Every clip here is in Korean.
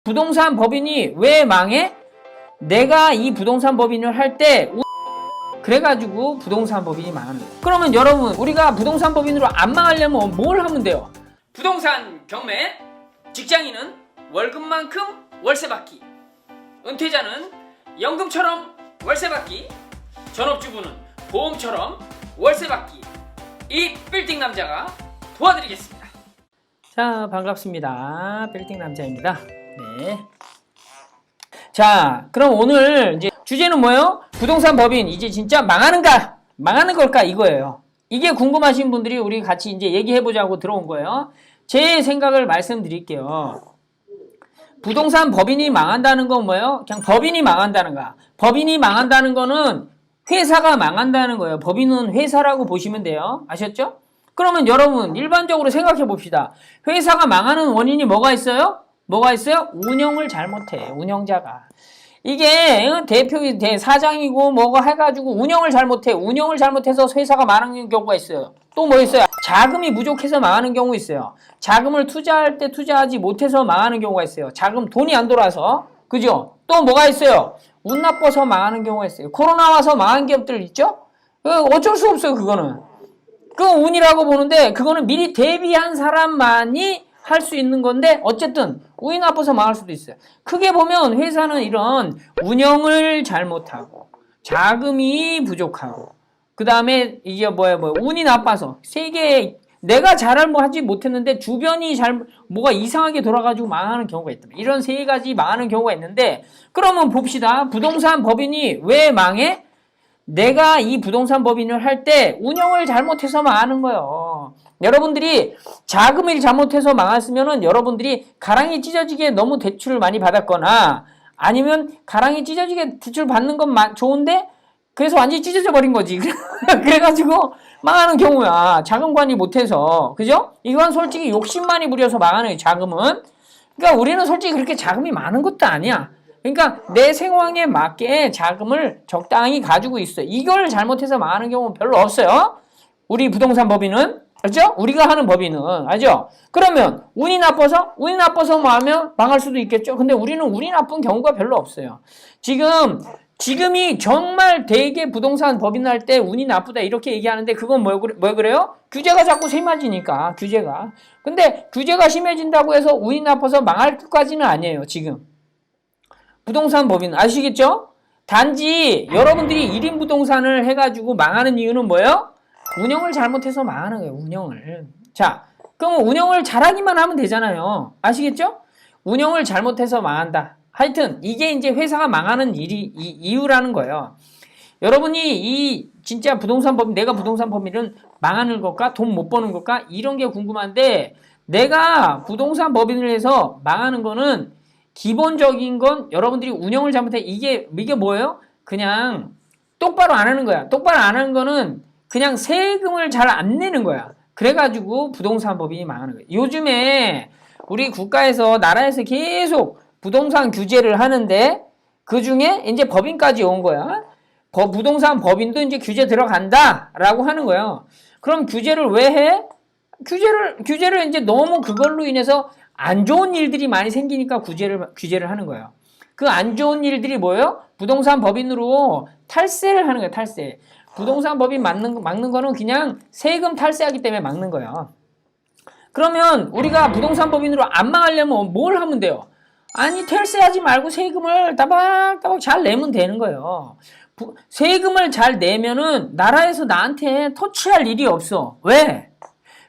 부동산 법인이 왜 망해? 내가 이 부동산 법인을 할 때 그래가지고 부동산 법인이 망하는 거예요. 그러면 여러분, 우리가 부동산 법인으로 안 망하려면 뭘 하면 돼요? 부동산 경매, 직장인은 월급만큼 월세 받기, 은퇴자는 연금처럼 월세 받기, 전업주부는 보험처럼 월세 받기. 이 빌딩 남자가 도와드리겠습니다. 자, 반갑습니다. 빌딩 남자입니다. 네. 자, 그럼 오늘 이제 주제는 뭐예요? 부동산 법인 이제 진짜 망하는가? 망하는 걸까? 이거예요. 이게 궁금하신 분들이 우리 같이 이제 얘기해보자고 들어온 거예요. 제 생각을 말씀드릴게요. 부동산 법인이 망한다는 건 뭐예요? 그냥 법인이 망한다는가? 법인이 망한다는 거는 회사가 망한다는 거예요. 법인은 회사라고 보시면 돼요. 아셨죠? 그러면 여러분 일반적으로 생각해 봅시다. 회사가 망하는 원인이 뭐가 있어요? 뭐가 있어요? 운영을 잘못해. 운영자가. 이게 사장이고 뭐가 해가지고 운영을 잘못해. 운영을 잘못해서 회사가 망하는 경우가 있어요. 또 뭐 있어요? 자금이 부족해서 망하는 경우 있어요. 자금을 투자할 때 투자하지 못해서 망하는 경우가 있어요. 돈이 안 돌아서. 그죠? 또 뭐가 있어요? 운 나빠서 망하는 경우가 있어요. 코로나 와서 망한 기업들 있죠? 어쩔 수 없어요, 그거는. 그건 운이라고 보는데, 그거는 미리 대비한 사람만이 할 수 있는 건데, 어쨌든 운이 나빠서 망할 수도 있어요. 크게 보면 회사는 이런 운영을 잘못하고 자금이 부족하고 그 다음에 이게 운이 나빠서 내가 하지 못했는데 주변이 뭐가 이상하게 돌아가지고 망하는 경우가 있다. 이런 세 가지 망하는 경우가 있는데, 그러면 봅시다. 부동산 법인이 왜 망해? 내가 이 부동산 법인을 할 때 운영을 잘못해서 망하는 거예요. 여러분들이 자금을 잘못해서 망했으면은 여러분들이 가랑이 찢어지게 너무 대출을 많이 받았거나, 아니면 가랑이 찢어지게 대출 받는 건 좋은데 그래서 완전히 찢어져 버린 거지. 그래가지고 망하는 경우야. 자금 관리 못해서. 그죠? 이건 솔직히 욕심만이 부려서 망하는 거예요, 자금은. 그러니까 우리는 솔직히 그렇게 자금이 많은 것도 아니야. 그러니까 내 상황에 맞게 자금을 적당히 가지고 있어. 이걸 잘못해서 망하는 경우는 별로 없어요. 우리 부동산 법인은. 그렇죠? 우리가 하는 법인은. 알죠? 그러면 운이 나빠서 망할 수도 있겠죠. 근데 우리는 운이 나쁜 경우가 별로 없어요. 지금이 정말 되게 부동산 법인 할 때 운이 나쁘다 이렇게 얘기하는데, 그건 뭐 그래요? 규제가 자꾸 심해지니까, 규제가. 근데 규제가 심해진다고 해서 운이 나빠서 망할 것까지는 아니에요, 지금. 부동산 법인 아시겠죠? 단지 여러분들이 1인 부동산을 해가지고 망하는 이유는 뭐예요? 운영을 잘못해서 망하는 거예요, 운영을. 자, 그럼 운영을 잘하기만 하면 되잖아요. 아시겠죠? 운영을 잘못해서 망한다. 하여튼 이게 이제 회사가 망하는 이유라는 거예요. 여러분이 진짜 내가 부동산 법인은 망하는 것과 돈 못 버는 것과 이런 게 궁금한데, 내가 부동산 법인을 해서 망하는 거는 기본적인 건 여러분들이 운영을 잘못해. 이게 뭐예요? 그냥 똑바로 안 하는 거야. 똑바로 안 하는 거는 그냥 세금을 잘 안 내는 거야. 그래가지고 부동산 법인이 망하는 거예요. 요즘에 우리 나라에서 계속 부동산 규제를 하는데, 그 중에 이제 법인까지 온 거야. 부동산 법인도 이제 규제 들어간다라고 하는 거예요. 그럼 규제를 왜 해? 규제를 이제 너무 그걸로 인해서 안 좋은 일들이 많이 생기니까 규제를 하는 거예요. 그 안 좋은 일들이 뭐예요? 부동산 법인으로 탈세를 하는 거예요, 탈세. 부동산 법인 막는 거는 그냥 세금 탈세하기 때문에 막는 거예요. 그러면 우리가 부동산 법인으로 안 망하려면 뭘 하면 돼요? 아니, 탈세하지 말고 세금을 따박따박 잘 내면 되는 거예요. 세금을 잘 내면은 나라에서 나한테 터치할 일이 없어. 왜?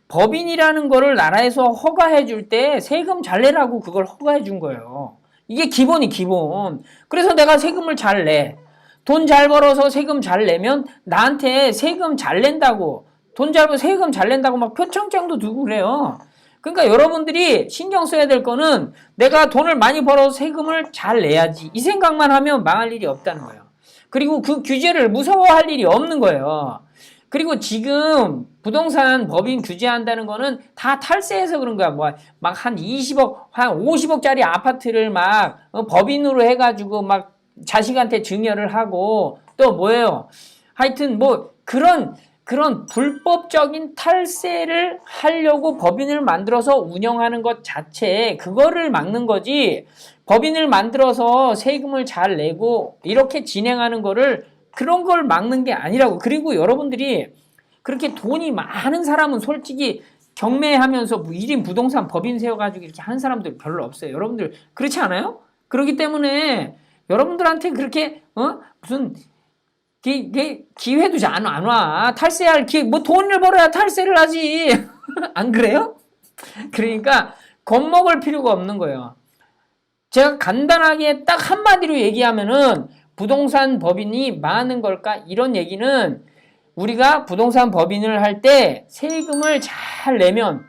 법인이라는 거를 나라에서 허가해 줄 때 세금 잘 내라고 그걸 허가해 준 거예요. 이게 기본. 그래서 내가 세금을 잘 내. 돈 잘 벌어서 세금 잘 내면 나한테 세금 잘 낸다고, 돈 잘 벌어 세금 잘 낸다고 막 표창장도 두고 그래요. 그러니까 여러분들이 신경 써야 될 거는 내가 돈을 많이 벌어서 세금을 잘 내야지. 이 생각만 하면 망할 일이 없다는 거예요. 그리고 그 규제를 무서워할 일이 없는 거예요. 그리고 지금 부동산 법인 규제한다는 거는 다 탈세해서 그런 거야. 막 한 20억, 한 50억짜리 아파트를 막 법인으로 해가지고 막 자식한테 증여를 하고, 또 뭐예요? 하여튼 그런 그런 불법적인 탈세를 하려고 법인을 만들어서 운영하는 것 자체에 그거를 막는 거지, 법인을 만들어서 세금을 잘 내고 이렇게 진행하는 거를, 그런 걸 막는 게 아니라고. 그리고 여러분들이 그렇게 돈이 많은 사람은 솔직히 경매하면서 뭐 1인 부동산 법인 세워가지고 이렇게 하는 사람들 별로 없어요. 여러분들 그렇지 않아요? 그렇기 때문에 여러분들한테 그렇게 무슨 기회도 안 와. 탈세할 기회, 뭐 돈을 벌어야 탈세를 하지. 안 그래요? 그러니까 겁먹을 필요가 없는 거예요. 제가 간단하게 딱 한마디로 얘기하면은 부동산 법인이 망하는 걸까? 이런 얘기는, 우리가 부동산 법인을 할 때 세금을 잘 내면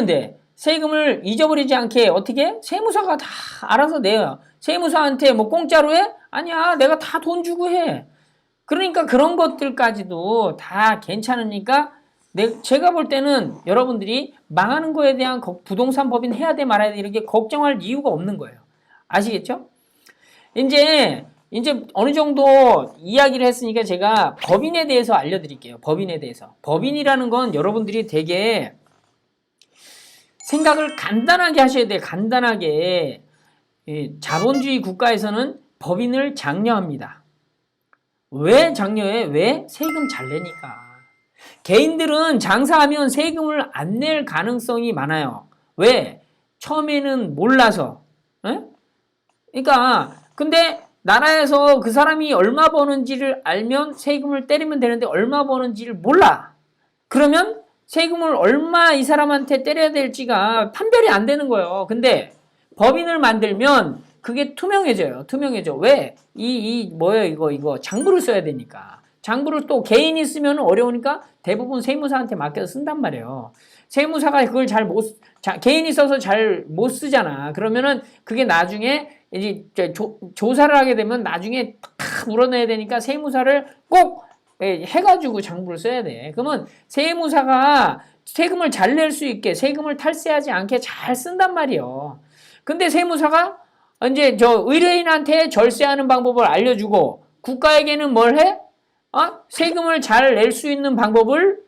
돼. 세금을 잊어버리지 않게 어떻게? 세무사가 다 알아서 내요. 세무사한테 뭐 공짜로 해? 아니야, 내가 다 돈 주고 해. 그러니까 그런 것들까지도 다 괜찮으니까 제가 볼 때는 여러분들이 망하는 거에 대한 부동산 법인 해야 돼 말아야 돼 이렇게 걱정할 이유가 없는 거예요. 아시겠죠? 이제 어느 정도 이야기를 했으니까 제가 법인에 대해서 알려드릴게요. 법인에 대해서. 법인이라는 건 여러분들이 되게 생각을 간단하게 하셔야 돼요. 간단하게. 자본주의 국가에서는 법인을 장려합니다. 왜 장려해? 왜? 세금 잘 내니까. 개인들은 장사하면 세금을 안 낼 가능성이 많아요. 왜? 처음에는 몰라서. 그러니까 근데 나라에서 그 사람이 얼마 버는지를 알면 세금을 때리면 되는데 얼마 버는지를 몰라. 그러면 세금을 얼마 이 사람한테 때려야 될지가 판별이 안 되는 거예요. 근데 법인을 만들면 그게 투명해져요. 투명해져. 왜? 뭐예요? 이거 장부를 써야 되니까. 장부를 또 개인이 쓰면 어려우니까 대부분 세무사한테 맡겨서 쓴단 말이에요. 세무사가 그걸 개인이 써서 잘 못 쓰잖아. 그러면은 그게 나중에 이제 조사를 하게 되면 나중에 탁 물어내야 되니까 세무사를 꼭 해가지고 장부를 써야 돼. 그러면 세무사가 세금을 잘 낼 수 있게, 세금을 탈세하지 않게 잘 쓴단 말이에요. 근데 세무사가 이제 의뢰인한테 절세하는 방법을 알려주고 국가에게는 뭘 해? 세금을 잘 낼 수 있는 방법을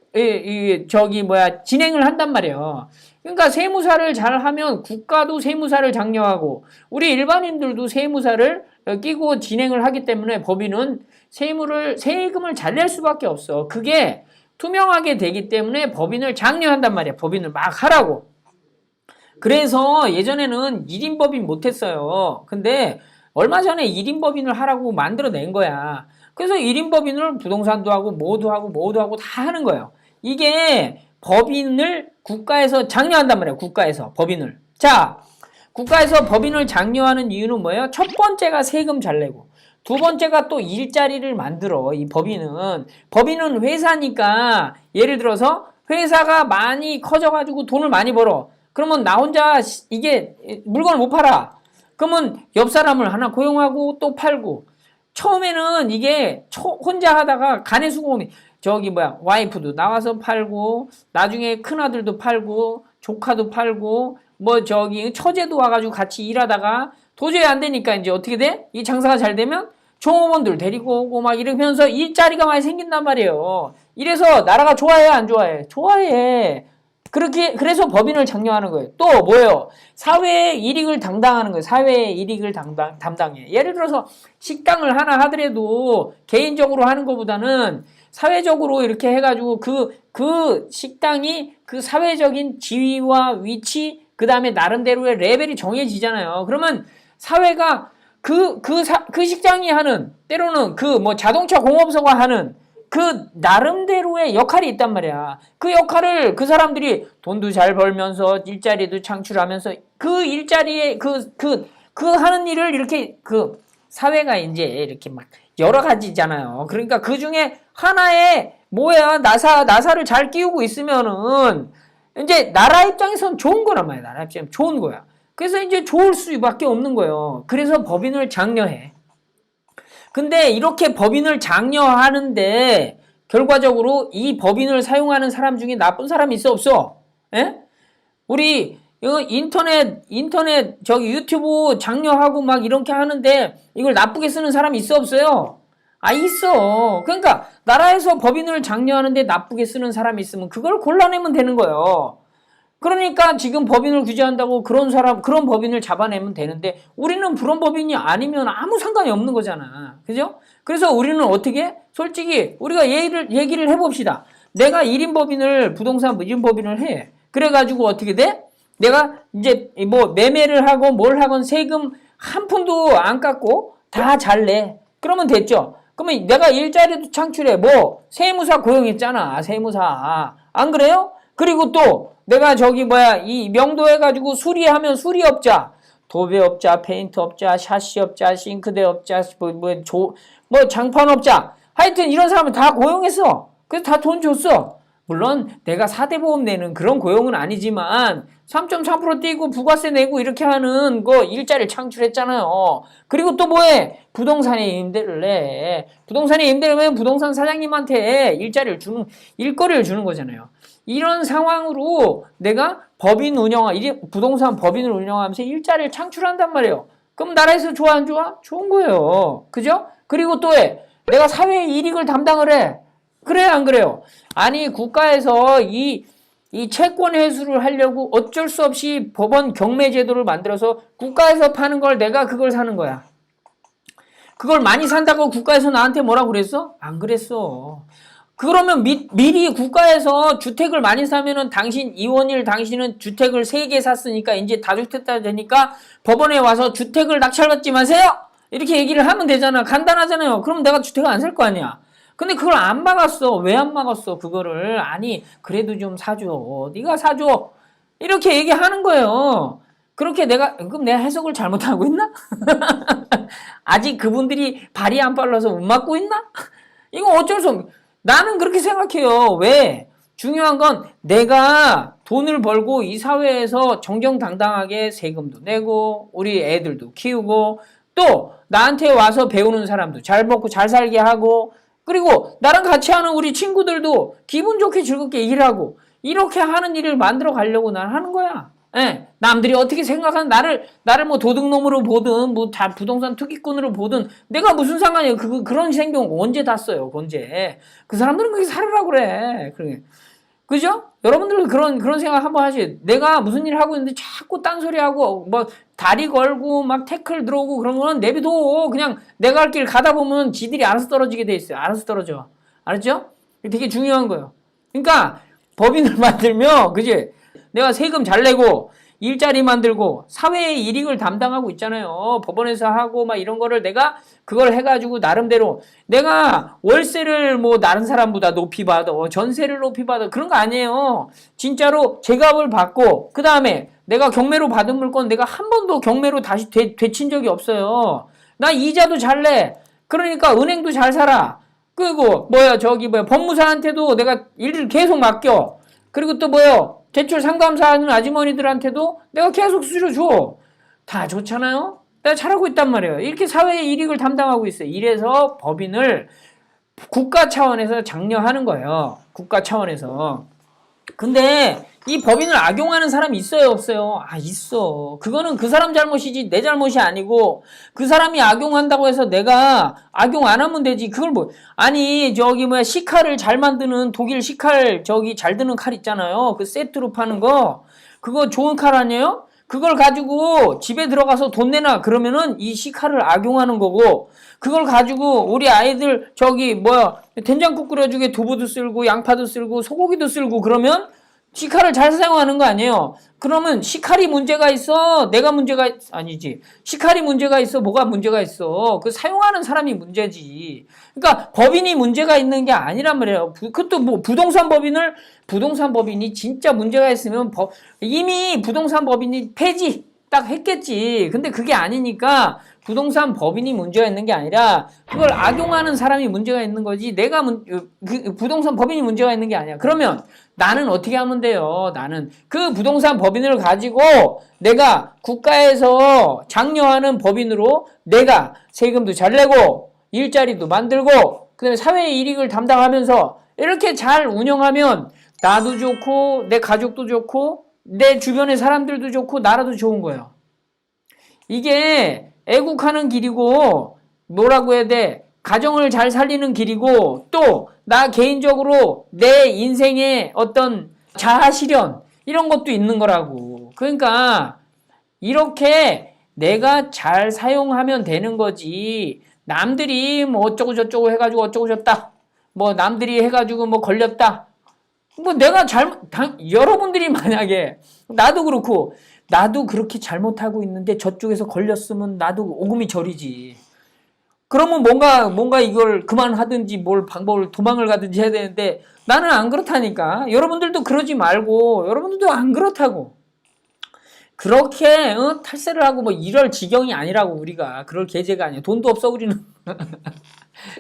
진행을 한단 말이에요. 그러니까 세무사를 잘 하면 국가도 세무사를 장려하고 우리 일반인들도 세무사를 끼고 진행을 하기 때문에 법인은 세금을 잘 낼 수밖에 없어. 그게 투명하게 되기 때문에 법인을 장려한단 말이야. 법인을 막 하라고. 그래서 예전에는 1인 법인 못했어요. 근데 얼마 전에 1인 법인을 하라고 만들어낸 거야. 그래서 1인 법인을 부동산도 하고 뭐도 하고 다 하는 거예요. 이게 법인을 국가에서 장려한단 말이에요. 국가에서 법인을. 자, 국가에서 법인을 장려하는 이유는 뭐예요? 첫 번째가 세금 잘 내고, 두 번째가 또 일자리를 만들어. 이 법인은 회사니까, 예를 들어서 회사가 많이 커져가지고 돈을 많이 벌어. 그러면 나 혼자 이게 물건을 못 팔아. 그러면 옆 사람을 하나 고용하고 또 팔고. 처음에는 이게 혼자 하다가 가내수공이 와이프도 나와서 팔고, 나중에 큰아들도 팔고, 조카도 팔고, 처제도 와가지고 같이 일하다가 도저히 안 되니까 이제 어떻게 돼? 이 장사가 잘 되면 종업원들 데리고 오고 막 이러면서 일자리가 많이 생긴단 말이에요. 이래서 나라가 좋아해, 안 좋아해? 좋아해. 그래서 법인을 장려하는 거예요. 또 뭐예요? 사회의 이익을 담당하는 거예요. 사회의 이익을 담당해. 예를 들어서 식당을 하나 하더라도 개인적으로 하는 것보다는 사회적으로 이렇게 해가지고 그 식당이 그 사회적인 지위와 위치, 그 다음에 나름대로의 레벨이 정해지잖아요. 그러면 사회가 그 식당이 하는, 때로는 자동차 공업소가 하는 그 나름대로의 역할이 있단 말이야. 그 역할을 그 사람들이 돈도 잘 벌면서 일자리도 창출하면서 그 일자리에 하는 일을 이렇게 사회가 이제 이렇게 막 여러 가지잖아요. 그러니까 그 중에 하나에 나사를 잘 끼우고 있으면은 이제 나라 입장에서는 좋은 거란 말이야. 나라 입장에서는 좋은 거야. 그래서 이제 좋을 수밖에 없는 거예요. 그래서 법인을 장려해. 근데 이렇게 법인을 장려하는데 결과적으로 이 법인을 사용하는 사람 중에 나쁜 사람이 있어, 없어? 예? 우리 인터넷 유튜브 장려하고 막 이렇게 하는데 이걸 나쁘게 쓰는 사람이 있어, 없어요? 있어. 그러니까 나라에서 법인을 장려하는데 나쁘게 쓰는 사람이 있으면 그걸 골라내면 되는 거예요. 그러니까 지금 법인을 규제한다고 그런 법인을 잡아내면 되는데 우리는 그런 법인이 아니면 아무 상관이 없는 거잖아. 그죠? 그래서 우리는 어떻게? 솔직히 우리가 얘기를 해봅시다. 내가 1인 법인을, 부동산 1인 법인을 해. 그래가지고 어떻게 돼? 내가 이제 뭐 매매를 하고 뭘 하건 세금 한 푼도 안 깎고 다 잘 내. 그러면 됐죠? 그러면 내가 일자리도 창출해. 뭐 세무사 고용했잖아. 세무사. 안 그래요? 그리고 또 내가 이 명도 해가지고 수리하면 수리업자, 도배업자, 페인트업자, 샤시업자, 싱크대업자, 장판업자. 하여튼 이런 사람을 다 고용했어. 그래서 다 돈 줬어. 물론 내가 4대 보험 내는 그런 고용은 아니지만 3.3% 떼고 부가세 내고 이렇게 하는 거 일자리를 창출했잖아요. 그리고 또 뭐해? 부동산에 임대를 내. 부동산에 임대를 하면 부동산 사장님한테 일거리를 주는 거잖아요. 이런 상황으로 내가 부동산 법인을 운영하면서 일자리를 창출한단 말이에요. 그럼 나라에서 좋아 안 좋아? 좋은 거예요. 그죠? 그리고 또 내가 사회의 이익을 담당을 해. 그래요 안 그래요? 아니 국가에서 이 채권 회수를 하려고 어쩔 수 없이 법원 경매 제도를 만들어서 국가에서 파는 걸 내가 그걸 사는 거야. 그걸 많이 산다고 국가에서 나한테 뭐라고 그랬어? 안 그랬어. 그러면 미리 국가에서 주택을 많이 사면은 당신은 주택을 3개 샀으니까 이제 다주택자 되니까 법원에 와서 주택을 낙찰받지 마세요! 이렇게 얘기를 하면 되잖아. 간단하잖아요. 그럼 내가 주택을 안 살 거 아니야. 근데 그걸 안 막았어. 왜 안 막았어? 그거를. 아니, 그래도 좀 사줘. 네가 사줘. 이렇게 얘기하는 거예요. 그럼 내가 해석을 잘못하고 있나? 아직 그분들이 발이 안 빨라서 못 막고 있나? 이거 어쩔 수 없어. 나는 그렇게 생각해요. 왜? 중요한 건 내가 돈을 벌고 이 사회에서 정정당당하게 세금도 내고 우리 애들도 키우고 또 나한테 와서 배우는 사람도 잘 먹고 잘 살게 하고 그리고 나랑 같이 하는 우리 친구들도 기분 좋게 즐겁게 일하고 이렇게 하는 일을 만들어 가려고 난 하는 거야. 예. 남들이 어떻게 생각하는 나를 뭐 도둑놈으로 보든 뭐 다 부동산 투기꾼으로 보든 내가 무슨 상관이에요. 그런 생경 언제 다 써요. 언제. 그 사람들은 그렇게 살으라고 그래. 그죠? 여러분들은 그런 생각 한번 하시. 내가 무슨 일을 하고 있는데 자꾸 딴소리하고 뭐 다리 걸고 막 태클 들어오고 그런 거는 내비둬. 그냥 내가 할 길 가다 보면 지들이 알아서 떨어지게 돼 있어요. 알아서 떨어져. 알았죠? 되게 중요한 거예요. 그러니까 법인을 만들면 그지? 내가 세금 잘 내고 일자리 만들고 사회의 이익을 담당하고 있잖아요. 법원에서 하고 막 이런 거를 내가 그걸 해가지고 나름대로 내가 월세를 뭐 다른 사람보다 높이 받아 전세를 높이 받아 그런 거 아니에요. 진짜로 제값을 받고 그 다음에 내가 경매로 받은 물건 내가 한 번도 경매로 다시 되친 적이 없어요. 나 이자도 잘 내. 그러니까 은행도 잘 살아. 그리고 법무사한테도 내가 일을 계속 맡겨. 그리고 또 대출 상담사하는 아주머니들한테도 내가 계속 수수료 줘. 다 좋잖아요? 내가 잘하고 있단 말이에요. 이렇게 사회의 이익을 담당하고 있어요. 이래서 법인을 국가 차원에서 장려하는 거예요. 국가 차원에서. 근데 이 법인을 악용하는 사람이 있어요, 없어요? 있어. 그거는 그 사람 잘못이지 내 잘못이 아니고 그 사람이 악용한다고 해서 내가 악용 안 하면 되지. 그걸 시칼을 잘 만드는 독일 시칼 잘 드는 칼 있잖아요. 그 세트로 파는 거. 그거 좋은 칼 아니에요? 그걸 가지고 집에 들어가서 돈 내놔. 그러면은 이 시칼을 악용하는 거고 그걸 가지고 우리 아이들 된장국 끓여주게 두부도 쓸고 양파도 쓸고 소고기도 쓸고 그러면 시칼을 잘 사용하는 거 아니에요. 그러면 시칼이 문제가 있어? 아니지. 시칼이 문제가 있어? 뭐가 문제가 있어? 그 사용하는 사람이 문제지. 그러니까 법인이 문제가 있는 게 아니란 말이에요. 그것도 부동산 법인이 진짜 문제가 있으면 이미 부동산 법인이 폐지 딱 했겠지. 근데 그게 아니니까 부동산 법인이 문제가 있는 게 아니라 그걸 악용하는 사람이 문제가 있는 거지 부동산 법인이 문제가 있는 게 아니야. 그러면 나는 어떻게 하면 돼요? 나는 그 부동산 법인을 가지고 내가 국가에서 장려하는 법인으로 내가 세금도 잘 내고 일자리도 만들고 그다음에 사회의 이익을 담당하면서 이렇게 잘 운영하면 나도 좋고 내 가족도 좋고 내 주변의 사람들도 좋고 나라도 좋은 거예요. 이게 애국하는 길이고 뭐라고 해야 돼? 가정을 잘 살리는 길이고 또 나 개인적으로 내 인생의 어떤 자아 실현 이런 것도 있는 거라고. 그러니까 이렇게 내가 잘 사용하면 되는 거지. 남들이 뭐 어쩌고 저쩌고 해가지고 어쩌고 저쩌다. 뭐 남들이 해가지고 뭐 걸렸다. 뭐 내가 여러분들이 만약에 나도 그렇고 나도 그렇게 잘못하고 있는데 저쪽에서 걸렸으면 나도 오금이 저리지. 그러면 뭔가 이걸 그만하든지 뭘 방법을 도망을 가든지 해야 되는데 나는 안 그렇다니까. 여러분들도 그러지 말고 여러분들도 안 그렇다고. 그렇게 탈세를 하고 뭐 이럴 지경이 아니라고. 우리가 그럴 계제가 아니야. 돈도 없어 우리는.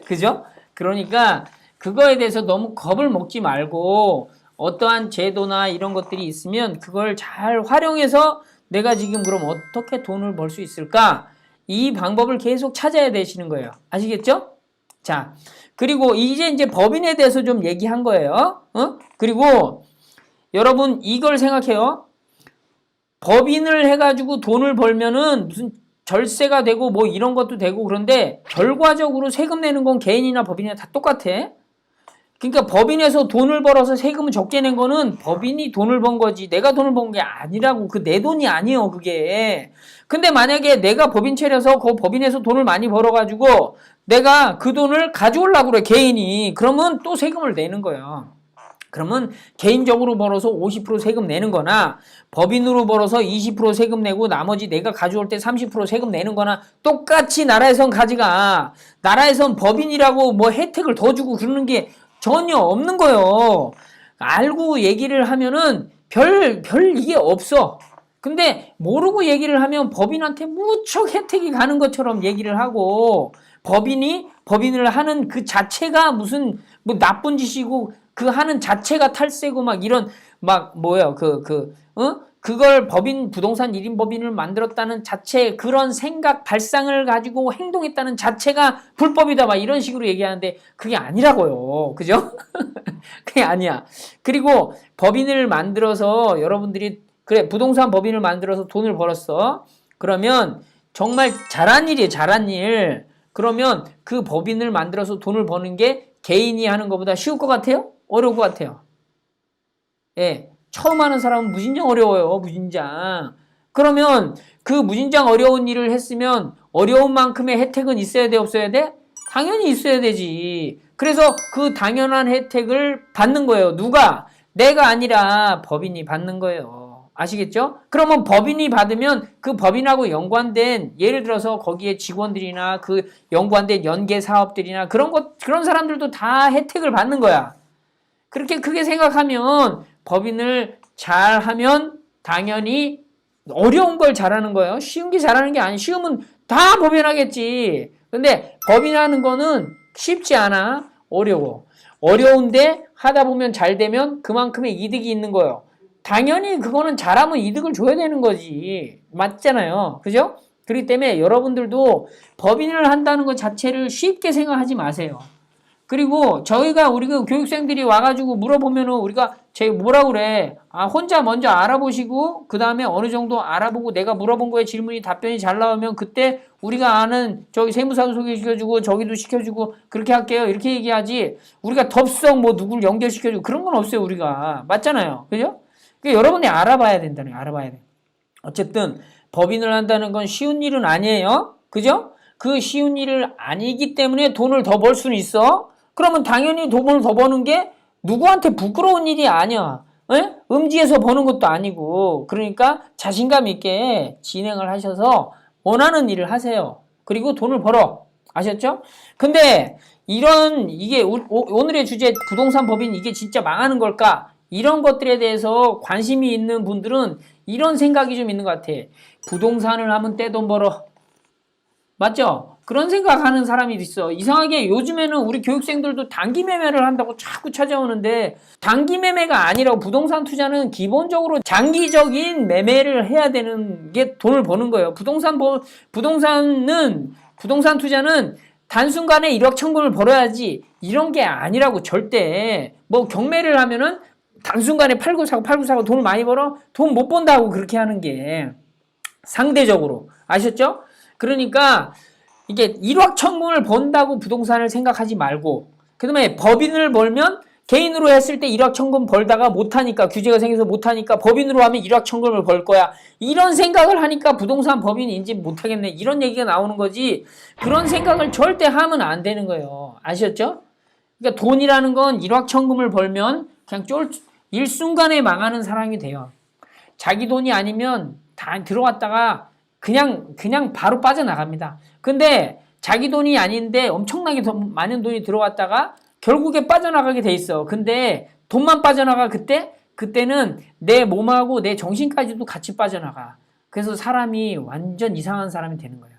그죠? 그러니까 그거에 대해서 너무 겁을 먹지 말고 어떠한 제도나 이런 것들이 있으면 그걸 잘 활용해서 내가 지금 그럼 어떻게 돈을 벌 수 있을까? 이 방법을 계속 찾아야 되시는 거예요. 아시겠죠? 자, 그리고 이제 법인에 대해서 좀 얘기한 거예요. 그리고 여러분 이걸 생각해요. 법인을 해가지고 돈을 벌면은 무슨 절세가 되고 뭐 이런 것도 되고 그런데 결과적으로 세금 내는 건 개인이나 법인이나 다 똑같아. 그러니까 법인에서 돈을 벌어서 세금을 적게 낸 거는 법인이 돈을 번 거지 내가 돈을 번 게 아니라고. 그 내 돈이 아니에요 그게. 근데 만약에 내가 법인 차려서 그 법인에서 돈을 많이 벌어가지고 내가 그 돈을 가져오려고 그래 개인이. 그러면 또 세금을 내는 거예요. 그러면 개인적으로 벌어서 50% 세금 내는 거나 법인으로 벌어서 20% 세금 내고 나머지 내가 가져올 때 30% 세금 내는 거나 똑같이 나라에선 가지가. 나라에선 법인이라고 뭐 혜택을 더 주고 그러는 게 전혀 없는 거예요. 알고 얘기를 하면은 별 이게 없어. 근데 모르고 얘기를 하면 법인한테 무척 혜택이 가는 것처럼 얘기를 하고 법인을 하는 그 자체가 무슨 뭐 나쁜 짓이고 그 하는 자체가 탈세고 막 이런 막 뭐예요 그걸 법인 부동산 1인 법인을 만들었다는 자체 그런 생각 발상을 가지고 행동했다는 자체가 불법이다 막 이런 식으로 얘기하는데 그게 아니라고요. 그죠? 그게 아니야. 그리고 법인을 만들어서 여러분들이 그래 부동산 법인을 만들어서 돈을 벌었어. 그러면 정말 잘한 일이에요. 잘한 일. 그러면 그 법인을 만들어서 돈을 버는 게 개인이 하는 것보다 쉬울 것 같아요? 어려울 것 같아요? 예. 처음 하는 사람은 무진장 어려워요. 무진장. 그러면 그 무진장 어려운 일을 했으면 어려운 만큼의 혜택은 있어야 돼? 없어야 돼? 당연히 있어야 되지. 그래서 그 당연한 혜택을 받는 거예요. 누가? 내가 아니라 법인이 받는 거예요. 아시겠죠? 그러면 법인이 받으면 그 법인하고 연관된 예를 들어서 거기에 직원들이나 그 연관된 연계 사업들이나 그런 사람들도 다 혜택을 받는 거야. 그렇게 크게 생각하면 법인을 잘하면 당연히 어려운 걸 잘하는 거예요. 쉬운 게 잘하는 게 아니. 쉬우면 다 법인하겠지. 근데 법인하는 거는 쉽지 않아. 어려워. 어려운데 하다 보면 잘 되면 그만큼의 이득이 있는 거예요. 당연히 그거는 잘하면 이득을 줘야 되는 거지. 맞잖아요. 그죠? 그렇기 때문에 여러분들도 법인을 한다는 것 자체를 쉽게 생각하지 마세요. 그리고 우리 그 교육생들이 와가지고 물어보면은 우리가 뭐라 그래. 혼자 먼저 알아보시고, 그 다음에 어느 정도 알아보고 내가 물어본 거에 질문이 답변이 잘 나오면 그때 우리가 아는 세무사도 소개시켜주고, 저기도 시켜주고, 그렇게 할게요. 이렇게 얘기하지. 우리가 덥석 누굴 연결시켜주고 그런 건 없어요, 우리가. 맞잖아요. 그죠? 그러니까 여러분이 알아봐야 된다는 거예요. 알아봐야 돼. 어쨌든, 법인을 한다는 건 쉬운 일은 아니에요. 그죠? 그 쉬운 일을 아니기 때문에 돈을 더 벌 수는 있어. 그러면 당연히 돈을 더 버는 게 누구한테 부끄러운 일이 아니야. 에? 음지에서 버는 것도 아니고. 그러니까 자신감 있게 진행을 하셔서 원하는 일을 하세요. 그리고 돈을 벌어. 아셨죠? 근데 이게 오늘의 주제 부동산 법인 이게 진짜 망하는 걸까? 이런 것들에 대해서 관심이 있는 분들은 이런 생각이 좀 있는 것 같아. 부동산을 하면 떼돈 벌어. 맞죠? 그런 생각하는 사람이 있어. 이상하게 요즘에는 우리 교육생들도 단기 매매를 한다고 자꾸 찾아오는데 단기 매매가 아니라 부동산 투자는 기본적으로 장기적인 매매를 해야 되는 게 돈을 버는 거예요. 부동산 투자는 단순간에 1억 천금을 벌어야지 이런 게 아니라고. 절대 경매를 하면은 단순간에 팔고 사고 돈을 많이 벌어? 돈 못 번다고 그렇게 하는 게 상대적으로. 아셨죠? 그러니까 이게 일확천금을 번다고 부동산을 생각하지 말고, 그 다음에 법인을 벌면 개인으로 했을 때 일확천금 벌다가 못하니까, 규제가 생겨서 못하니까 법인으로 하면 일확천금을 벌 거야. 이런 생각을 하니까 부동산 법인 인지 못하겠네. 이런 얘기가 나오는 거지. 그런 생각을 절대 하면 안 되는 거예요. 아셨죠? 그러니까 돈이라는 건 일확천금을 벌면 그냥 일순간에 망하는 사람이 돼요. 자기 돈이 아니면 다 들어왔다가 그냥 바로 빠져나갑니다. 근데 자기 돈이 아닌데 엄청나게 더 많은 돈이 들어왔다가 결국에 빠져나가게 돼 있어. 근데 돈만 빠져나가. 그때는 내 몸하고 내 정신까지도 같이 빠져나가. 그래서 사람이 완전 이상한 사람이 되는 거예요.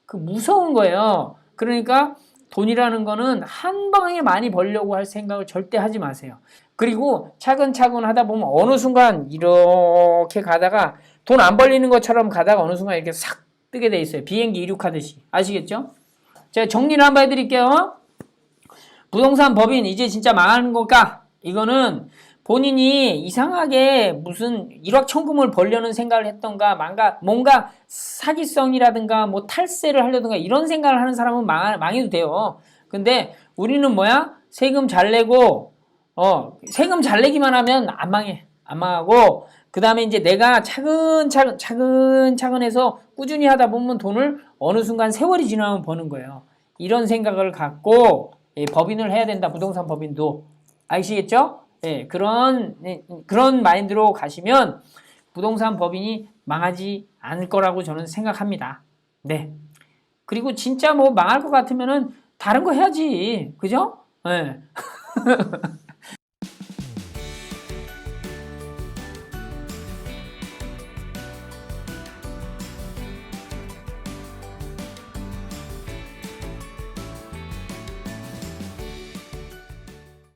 그 무서운 거예요. 그러니까 돈이라는 거는 한 방에 많이 벌려고 할 생각을 절대 하지 마세요. 그리고 차근차근 하다 보면 어느 순간 이렇게 가다가 돈 안 벌리는 것처럼 가다가 어느 순간 이렇게 싹 뜨게 돼 있어요. 비행기 이륙하듯이. 아시겠죠? 제가 정리를 한번 해드릴게요. 부동산 법인 이제 진짜 망하는 걸까? 이거는 본인이 이상하게 무슨 일확천금을 벌려는 생각을 했던가, 뭔가 사기성이라든가 뭐 탈세를 하려든가 이런 생각을 하는 사람은 망해도 돼요. 근데 우리는 뭐야? 세금 잘 내고, 세금 잘 내기만 하면 안 망해. 안 망하고, 그 다음에 이제 내가 차근차근 해서 꾸준히 하다 보면 돈을 어느 순간 세월이 지나면 버는 거예요. 이런 생각을 갖고 법인을 해야 된다. 부동산 법인도. 아시겠죠? 예, 그런 마인드로 가시면 부동산 법인이 망하지 않을 거라고 저는 생각합니다. 네. 그리고 진짜 뭐 망할 것 같으면은 다른 거 해야지. 그죠? 예.